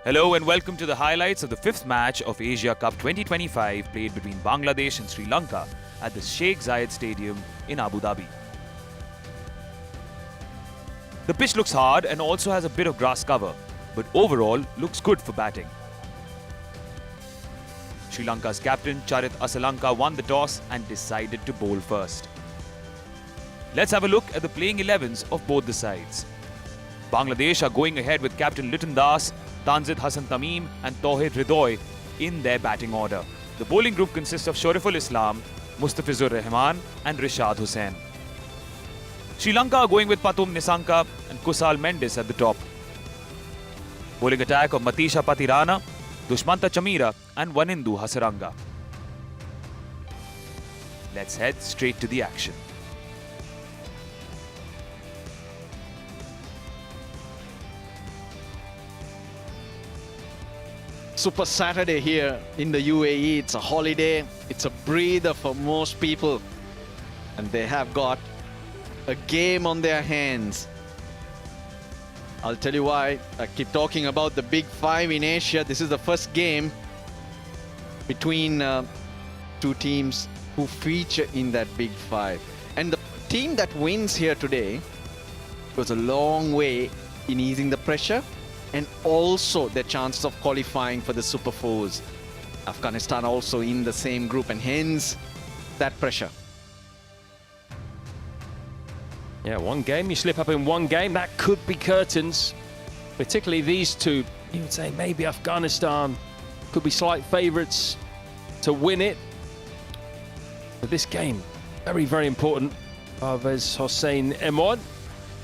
Hello and welcome to the highlights of the fifth match of Asia Cup 2025 played between Bangladesh and Sri Lanka at the Sheikh Zayed Stadium in Abu Dhabi. The pitch looks hard and also has a bit of grass cover, but overall looks good for batting. Sri Lanka's captain Charit Asalanka won the toss and decided to bowl first. Let's have a look at the playing 11s of both the sides. Bangladesh are going ahead with captain Liton Das, Tanzid Hassan Tamim and Tauhid Hridoy in their batting order. The bowling group consists of Shoriful Islam, Mustafizur Rahman and Rishad Hussain. Sri Lanka are going with Patum Nisanka and Kusal Mendes at the top. Bowling attack of Matisha Patirana, Dushmanta Chamira and Wanindu Hasaranga. Let's head straight to the action. Super Saturday here in the UAE. It's a holiday. It's a breather for most people. And they have got a game on their hands. I'll tell you why. I keep talking about the Big Five in Asia. This is the first game between two teams who feature in that Big Five. And the team that wins here today goes a long way in easing the pressure and also their chances of qualifying for the Super Fours. Afghanistan also in the same group, and hence that pressure. Yeah, one game, you slip up in one game, that could be curtains. Particularly these two, you would say maybe Afghanistan could be slight favourites to win it. But this game, very, very important. Parvez Hossain Emon,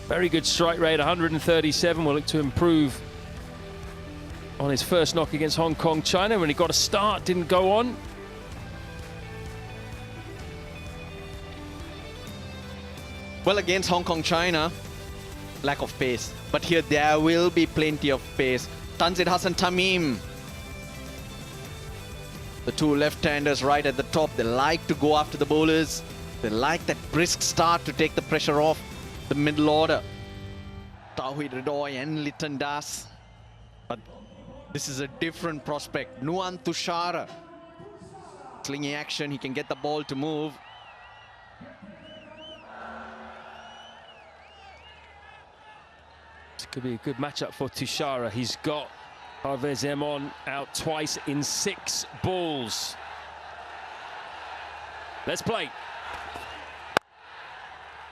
very good strike rate, 137, will look to improve on his first knock against Hong Kong, China, when he got a start, didn't go on. Well, against Hong Kong, China, lack of pace. But here there will be plenty of pace. Tanzid Hassan Tamim. The two left-handers right at the top. They like to go after the bowlers. They like that brisk start to take the pressure off the middle order. Tauhid Hridoy and Liton Das. But this is a different prospect. Nuan Tushara. Slingy action. He can get the ball to move. This could be a good matchup for Tushara. He's got Parvez Emon out twice in 6 balls. Let's play.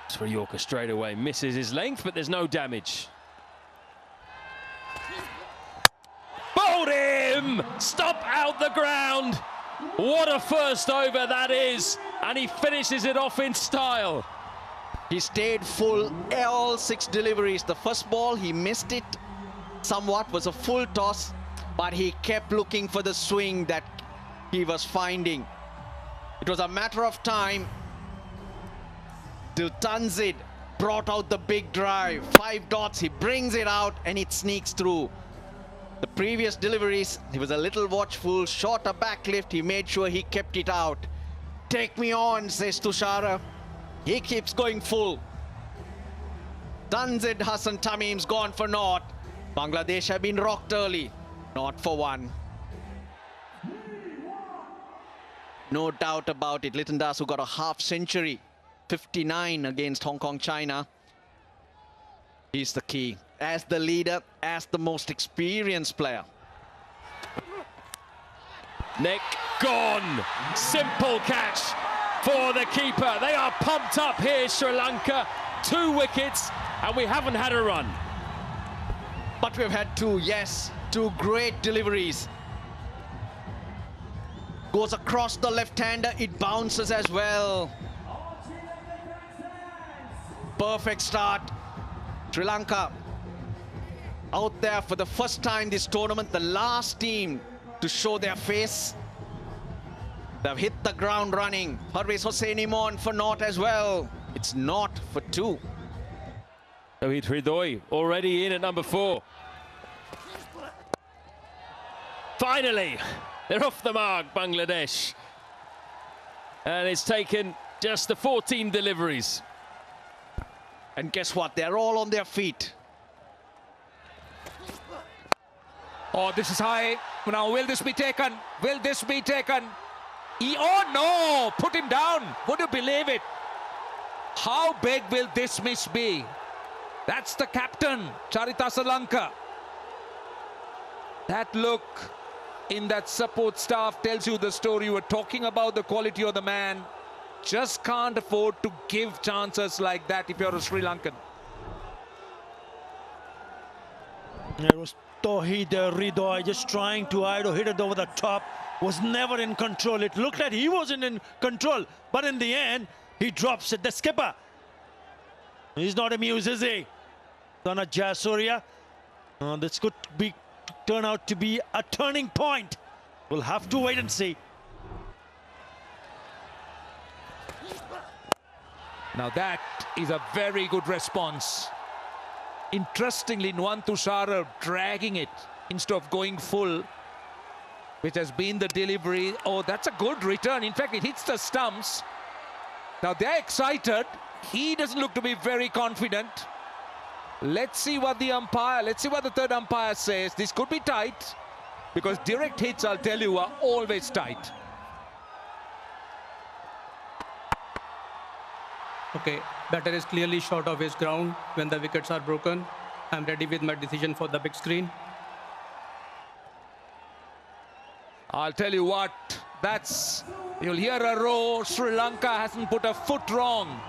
For Yorker straight away, misses his length, but there's no damage. Bowled him! Stop out the ground! What a first over that is! And he finishes it off in style. He stayed full all 6 deliveries. The first ball, he missed it somewhat, was a full toss, but he kept looking for the swing that he was finding. It was a matter of time till Tanzid brought out the big drive. 5 dots, he brings it out and it sneaks through. The previous deliveries, he was a little watchful, short a back lift, he made sure he kept it out. Take me on, says Tushara. He keeps going full. Tanzid Hassan Tamim's gone for naught. Bangladesh have been rocked early, not for 1. No doubt about it. Liton Das, who got a half century, 59 against Hong Kong, China. He's the key. As the leader, as the most experienced player. Neck gone. Simple catch for the keeper. They are pumped up here, Sri Lanka. 2 wickets, and we haven't had a run. But we've had 2, yes, 2 great deliveries. Goes across the left-hander, it bounces as well. Perfect start. Sri Lanka out there for the first time this tournament, the last team to show their face. They've hit the ground running. Parvez Hossain Emon for naught as well. It's naught for 2. Tauhid Hridoy already in at number 4. Finally, they're off the mark, Bangladesh. And it's taken just the 14 deliveries. And guess what? They're all on their feet. Oh, this is high. Now, will this be taken? Will this be taken? Oh, no! Put him down. Would you believe it? How big will this miss be? That's the captain, Charit Asalanka. That look in that support staff tells you the story. You were talking about the quality of the man. Just can't afford to give chances like that if you're a Sri Lankan. It was Tauhid Ridoy just trying to hit it over the top. Was never in control. It looked like he wasn't in control, but in the end, he drops it. The skipper, he's not amused, is he? Donna Jayasuriya. This could turn out to be a turning point. We'll have to wait and see. Now that is a very good response. Interestingly, Nwantushara dragging it instead of going full, which has been the delivery. Oh, that's a good return. In fact, it hits the stumps. Now they're excited. He doesn't look to be very confident. Let's see what the third umpire says. This could be tight, because direct hits, I'll tell you, are always tight. Okay, batter is clearly short of his ground when the wickets are broken. I'm ready with my decision for the big screen. I'll tell you what, you'll hear a roar. Sri Lanka hasn't put a foot wrong.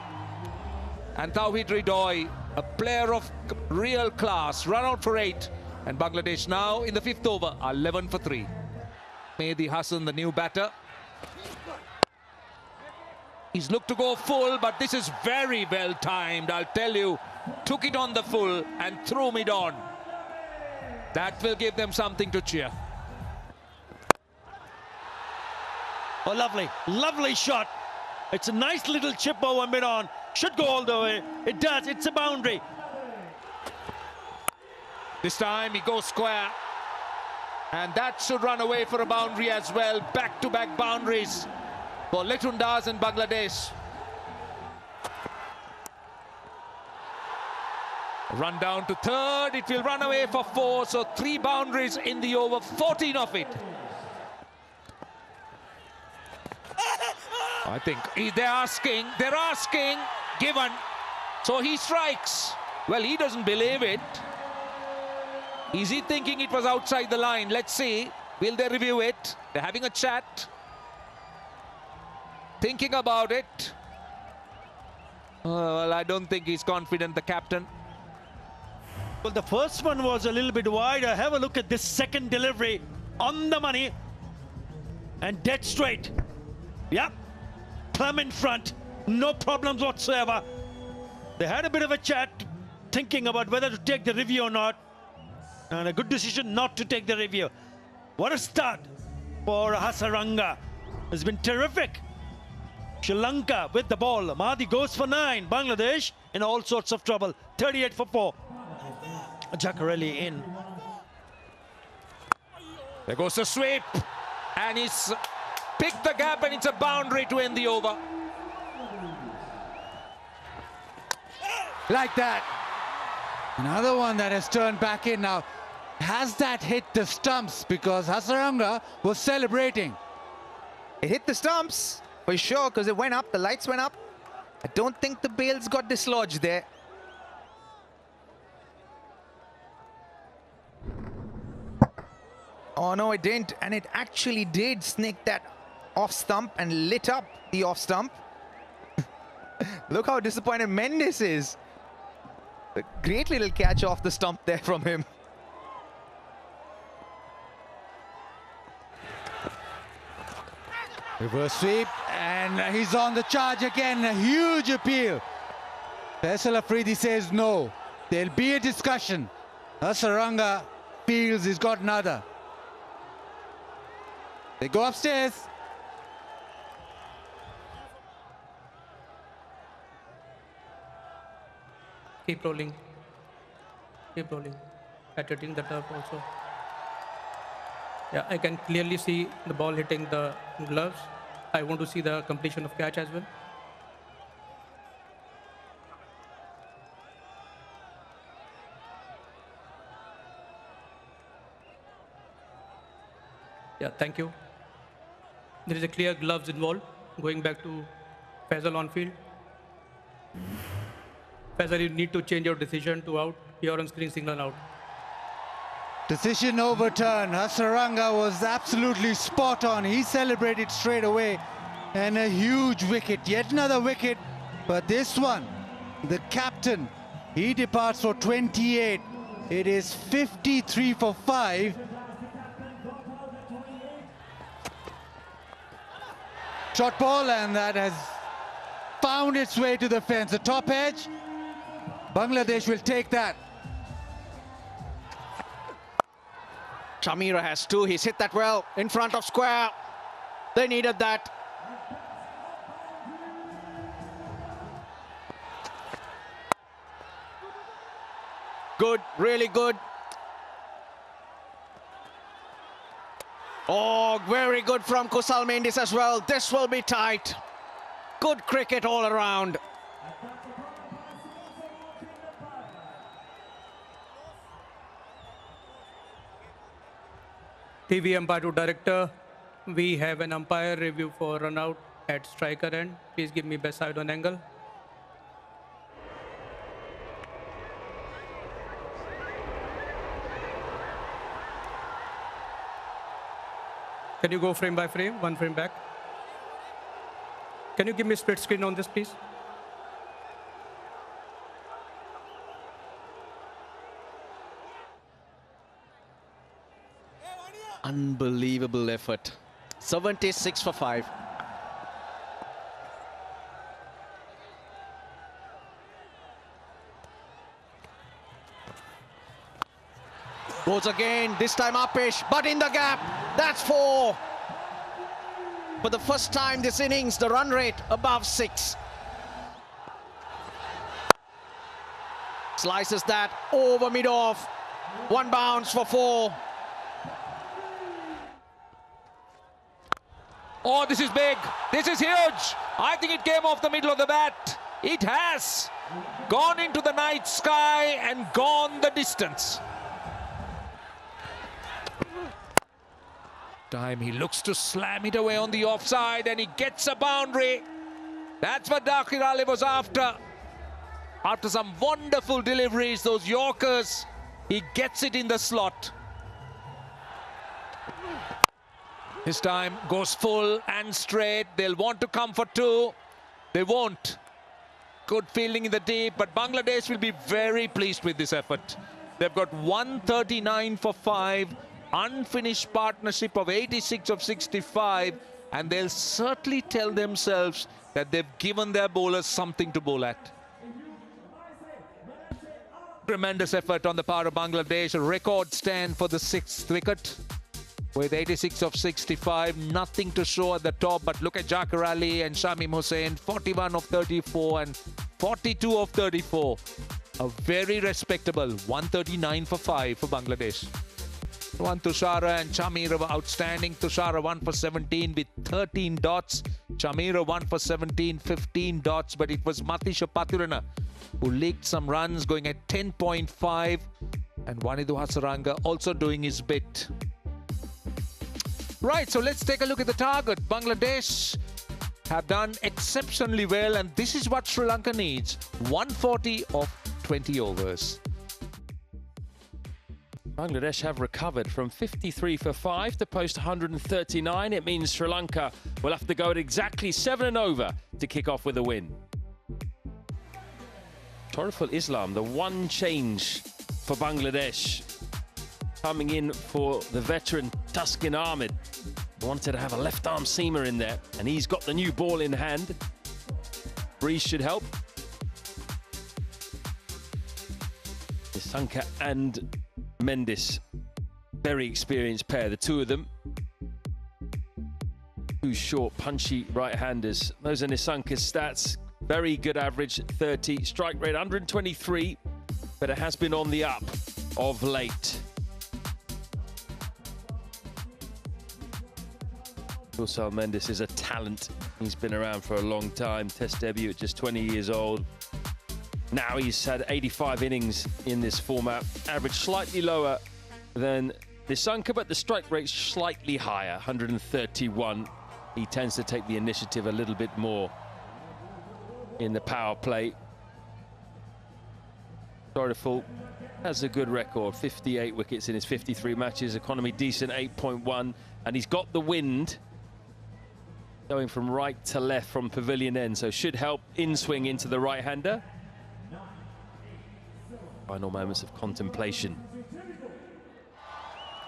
And Tauhid Ridoy, a player of real class, run out for 8. And Bangladesh now in the 5th over are 11 for 3. Mehdi Hassan, the new batter. He's looked to go full, but this is very well timed, I'll tell you. Took it on the full and threw mid on. That will give them something to cheer. Oh, lovely, lovely shot. It's a nice little chip over mid on. Should go all the way. It does, it's a boundary. This time he goes square. And that should run away for a boundary as well. Back-to-back boundaries for Letundas and Bangladesh. Run down to third. It will run away for 4. So 3 boundaries in the over, 14 of it. I think they're asking, given. So he strikes. Well, he doesn't believe it. Is he thinking it was outside the line? Let's see. Will they review it? They're having a chat. Thinking about it. Well, I don't think he's confident, the captain. Well, the first one was a little bit wider. Have a look at this second delivery. On the money. And dead straight. Yep. Plumb in front. No problems whatsoever. They had a bit of a chat, thinking about whether to take the review or not. And a good decision not to take the review. What a start for Hasaranga. It's been terrific. Sri Lanka with the ball. Mahdi goes for 9. Bangladesh in all sorts of trouble. 38 for 4. Jaccarelli in. There goes the sweep. And he's picked the gap, and it's a boundary to end the over. Like that. Another one that has turned back in now. Has that hit the stumps? Because Hasaranga was celebrating. It hit the stumps for sure, because it went up, the lights went up. I don't think the bails got dislodged there. Oh no, it didn't, and it actually did snake that off stump and lit up the off stump. Look how disappointed Mendes is. A great little catch off the stump there from him. Reverse sweep, and he's on the charge again. A huge appeal. Faisal Afridi says no. There'll be a discussion. Hasaranga feels he's got another. They go upstairs. Keep rolling. Keep rolling. Attracting the turf also. Yeah, I can clearly see the ball hitting the gloves. I want to see the completion of catch as well. Yeah, thank you. There is a clear gloves involved. Going back to Faisal on field. Faisal, you need to change your decision to out. Your on-screen signal out. Decision overturned. Hasaranga was absolutely spot on. He celebrated straight away. And a huge wicket, yet another wicket. But this one, the captain, he departs for 28. It is 53 for 5. Shot ball, and that has found its way to the fence. The top edge, Bangladesh will take that. Chamira has two. He's hit that well in front of square. They needed that. Good, really good. Oh, very good from Kusal Mendis as well. This will be tight. Good cricket all around. TV umpire to director. We have an umpire review for run out at striker end. Please give me best side on angle. Can you go frame by frame, one frame back? Can you give me split screen on this, please? Unbelievable effort. 76 for 5. Goes again, this time Upish, but in the gap. That's 4. For the first time this innings, the run rate above 6. Slices that over mid-off. One bounce for 4. Oh, this is big. This is huge. I think it came off the middle of the bat. It has gone into the night sky and gone the distance. Time he looks to slam it away on the offside and he gets a boundary. That's what Dakir Ali was after. After some wonderful deliveries, those Yorkers, he gets it in the slot. This time goes full and straight. They'll want to come for 2. They won't. Good fielding in the deep, but Bangladesh will be very pleased with this effort. They've got 139 for 5. Unfinished partnership of 86 of 65, and they'll certainly tell themselves that they've given their bowlers something to bowl at. Tremendous effort on the part of Bangladesh. A record stand for the 6th wicket with 86 of 65. Nothing to show at the top, but look at Jakar Ali and Shamim Hussain, 41 of 34 and 42 of 34. A very respectable 139 for 5 for Bangladesh. One Tushara and Chamira were outstanding. Tushara 1 for 17 with 13 dots. Chamira 1 for 17, 15 dots. But it was Matisha Pathurana who leaked some runs, going at 10.5. And Wanidu Hasaranga also doing his bit. Right, so let's take a look at the target. Bangladesh have done exceptionally well, and this is what Sri Lanka needs. 140 of 20 overs. Bangladesh have recovered from 53 for 5 to post 139. It means Sri Lanka will have to go at exactly 7 and over to kick off with a win. Toriful Islam, the one change for Bangladesh, coming in for the veteran Tuskin Ahmed. Wanted to have a left-arm seamer in there, and he's got the new ball in hand. Breeze should help. Sanka and Mendis, very experienced pair, the two of them. Two short, punchy right-handers. Those are Nisanka's stats. Very good average, 30. Strike rate, 123, but it has been on the up of late. Kusal Mendis is a talent. He's been around for a long time. Test debut at just 20 years old. Now he's had 85 innings in this format. Average slightly lower than Nissanka, but the strike rate's slightly higher, 131. He tends to take the initiative a little bit more in the power play. Sorrowful has a good record, 58 wickets in his 53 matches, economy decent, 8.1, and he's got the wind going from right to left from pavilion end, so should help in swing into the right-hander. Final moments of contemplation.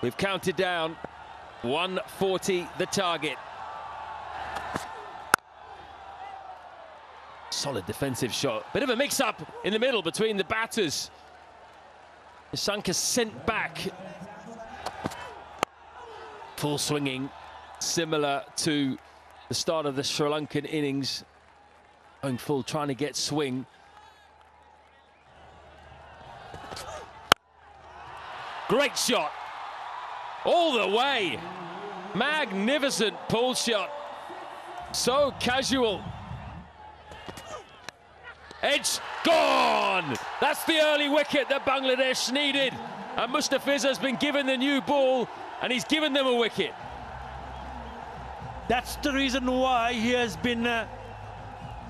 We've counted down, 140 the target. Solid defensive shot. Bit of a mix-up in the middle between the batters. Nissanka sent back. Full swinging, similar to the start of the Sri Lankan innings. Going full, trying to get swing. Great shot. All the way. Magnificent pull shot. So casual. Edge gone. That's the early wicket that Bangladesh needed. And Mustafiz has been given the new ball, and he's given them a wicket. That's the reason why he has been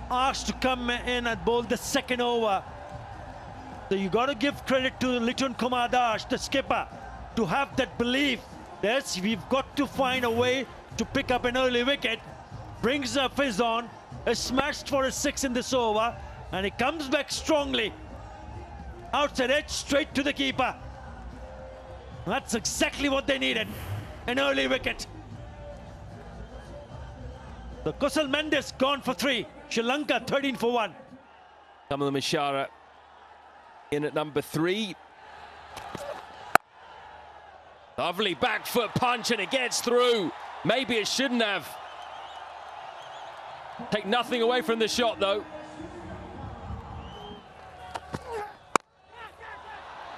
asked to come in and bowl the second over. So you got to give credit to Litun Kumar Das, the skipper, to have that belief. Yes, we've got to find a way to pick up an early wicket. Brings a fizz on, is smashed for a 6 in this over, and he comes back strongly. Outside edge, straight to the keeper. That's exactly what they needed, an early wicket. The Kusal Mendes gone for 3. Sri Lanka 13 for 1. Kamal Mishara in at number 3. Lovely back foot punch, and it gets through. Maybe it shouldn't have. Take nothing away from the shot, though.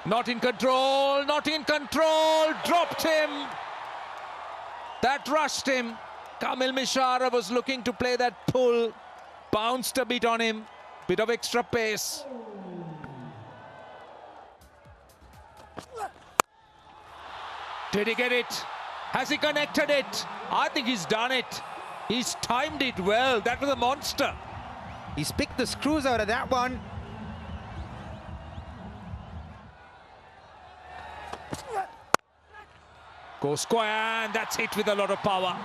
Not in control, not in control. Dropped him. That rushed him. Kamil Mishara was looking to play that pull. Bounced a bit on him. Bit of extra pace. Did he get it? Has he connected it? I think he's done it. He's timed it well. That was a monster. He's picked the screws out of that one. Goes square, and that's hit with a lot of power.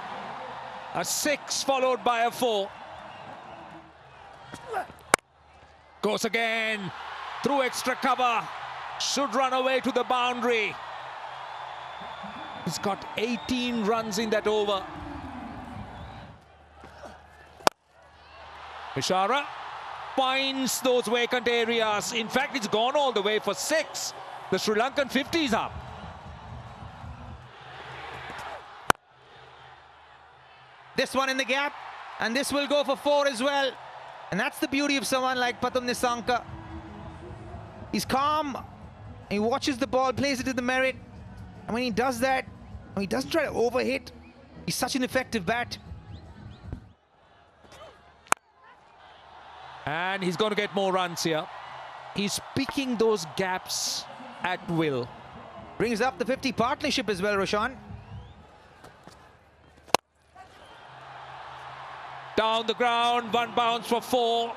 A 6 followed by a 4. Goes again. Through extra cover. Should run away to the boundary. He's got 18 runs in that over. Mishara finds those vacant areas. In fact, it's gone all the way for 6. The Sri Lankan 50 is up. This one in the gap, and this will go for 4 as well. And that's the beauty of someone like Pathum Nissanka. He's calm, he watches the ball, plays it to the merit. And when he does that, when he doesn't try to overhit, he's such an effective bat. And he's going to get more runs here. He's picking those gaps at will. Brings up the 50 partnership as well, Roshan. Down the ground, 1 bounce for 4.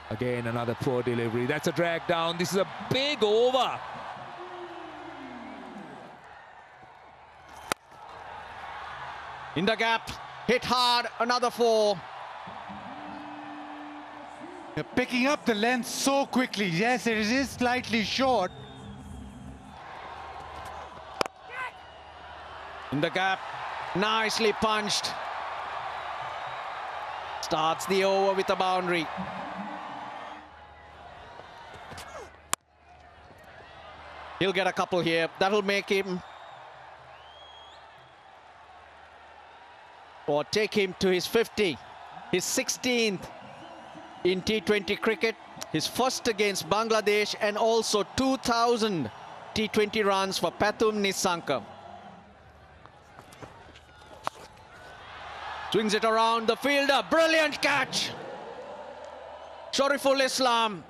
Again, another poor delivery. That's a drag down. This is a big over. In the gap, hit hard, another 4. You're picking up the length so quickly. Yes, it is slightly short. In the gap, nicely punched. Starts the over with a boundary. He'll get a couple here. That'll make him, or take him to his 50. His 16th in T20 cricket. His first against Bangladesh, and also 2,000 T20 runs for Pathum Nissanka. Swings it around the fielder. Brilliant catch. Shariful Islam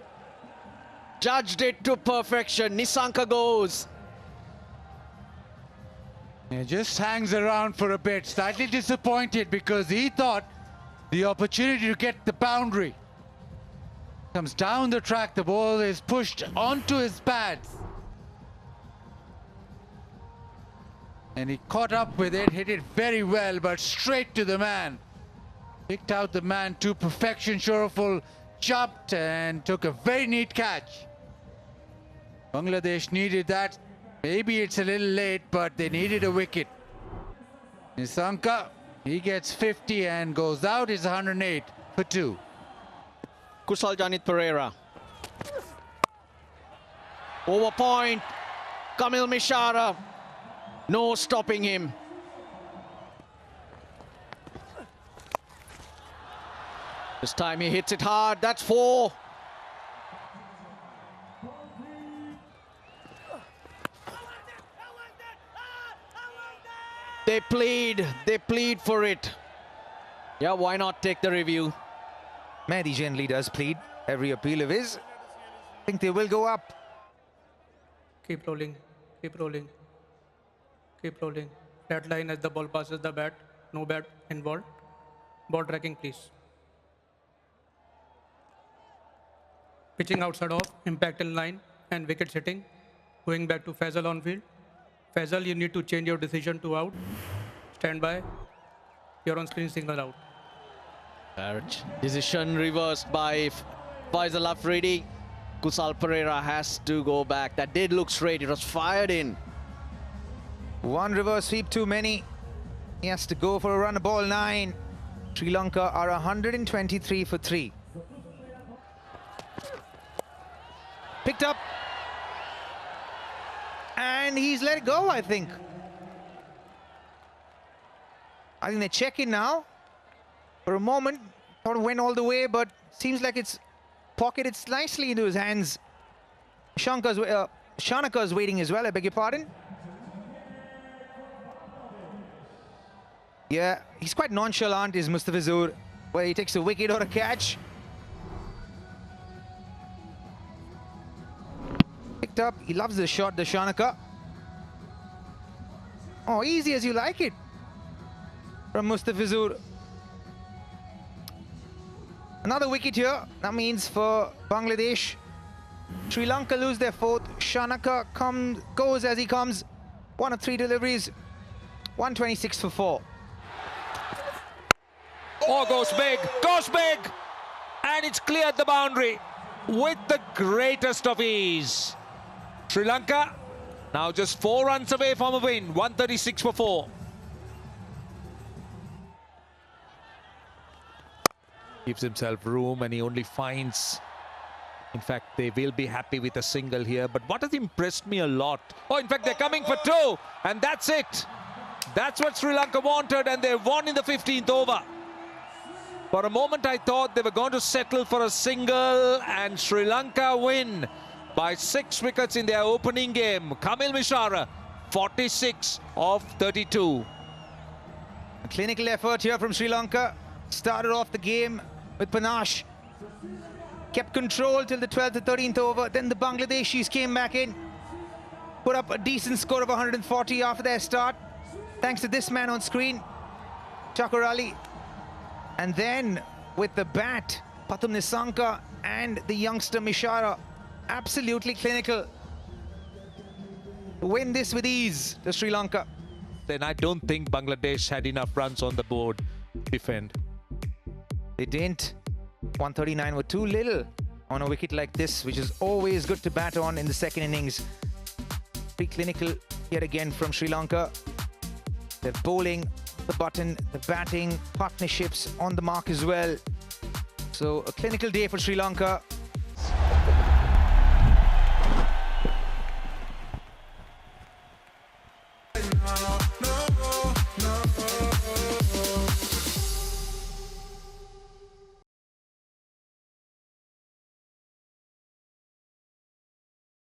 Judged it to perfection. Nissanka goes. He just hangs around for a bit, slightly disappointed because he thought the opportunity to get the boundary. Comes down the track, the ball is pushed onto his pads. And he caught up with it, hit it very well, but straight to the man. Picked out the man to perfection. Shoreful jumped and took a very neat catch. Bangladesh needed that. Maybe it's a little late, but they needed a wicket. Nissanka, he gets 50 and goes out. It's 108 for 2. Kusal Janit Pereira. Over point. Kamil Mishara. No stopping him. This time he hits it hard. That's 4. They plead for it. Yeah, why not take the review? Mehdi generally does plead every appeal of his. I think they will go up. Keep rolling. Keep rolling. Keep rolling. Red line as the ball passes the bat. No bat involved. Ball tracking, please. Pitching outside off, impact in line and wicket hitting. Going back to Faisal on field. Faisal, you need to change your decision to out. Stand by. You're on screen, signal out. Decision reversed by Faisal Afridi. Kusal Pereira has to go back. That did look straight. It was fired in. One reverse sweep too many. He has to go for a run, ball 9. Sri Lanka are 123 for 3. Picked up. And he's let it go, I think. I think they're checking now. For a moment, thought it went all the way, but seems like it's pocketed nicely into his hands. Shanaka's waiting as well, I beg your pardon. Yeah, he's quite nonchalant, is Mustafizur, where he takes a wicket or a catch. Picked up, he loves the shot, the Shanaka. Oh, easy as you like it from Mustafizur. Another wicket here. That means for Bangladesh, Sri Lanka lose their 4th. Shanaka goes as he comes. 1 of 3 deliveries. 126 for 4. Oh, goes big, and it's cleared the boundary with the greatest of ease. Sri Lanka now just 4 runs away from a win, 136 for 4. Gives himself room and he only finds, in fact, they will be happy with a single here. But what has impressed me a lot, oh, in fact, they're coming for 2, and that's it. That's what Sri Lanka wanted, and they won in the 15th over. For a moment, I thought they were going to settle for a single, and Sri Lanka win by 6 wickets in their opening game. Kamil Mishara, 46 of 32. A clinical effort here from Sri Lanka. Started off the game with panache. Kept control till the 12th to 13th over. Then the Bangladeshis came back in. Put up a decent score of 140 after their start. Thanks to this man on screen, Chakar Ali. And then with the bat, Pathum Nissanka and the youngster Mishara, absolutely clinical. Win this with ease, the Sri Lanka. Then I don't think Bangladesh had enough runs on the board to defend. They didn't. 139 were too little on a wicket like this, which is always good to bat on in the second innings. Pretty clinical yet again from Sri Lanka. They're bowling the button, the batting, partnerships on the mark as well. So a clinical day for Sri Lanka.